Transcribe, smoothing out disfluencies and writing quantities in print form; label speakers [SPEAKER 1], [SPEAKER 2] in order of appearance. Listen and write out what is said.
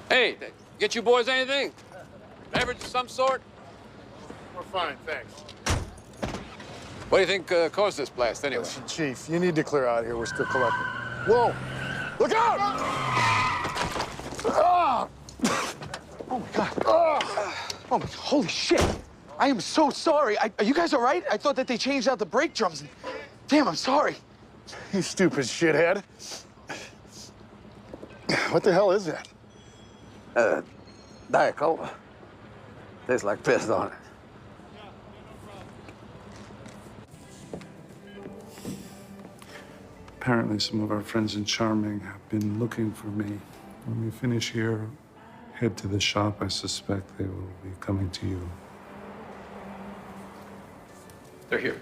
[SPEAKER 1] Hey, get you boys anything? Beverage of some sort?
[SPEAKER 2] We're fine, thanks.
[SPEAKER 1] What do you think caused this blast, anyway?
[SPEAKER 2] Listen, Chief, you need to clear out here. We're still collecting. Whoa! Look out! Ah!
[SPEAKER 3] Oh, my God. Oh, my, holy shit. I am so sorry. Are you guys all right? I thought that they changed out the brake drums. Damn, I'm sorry.
[SPEAKER 2] You stupid shithead. What the hell is that?
[SPEAKER 4] Diet Cola. Tastes like piss, don't it?
[SPEAKER 5] Apparently, some of our friends in Charming have been looking for me. When we finish here, head to the shop. I suspect they will be coming to you.
[SPEAKER 1] They're here.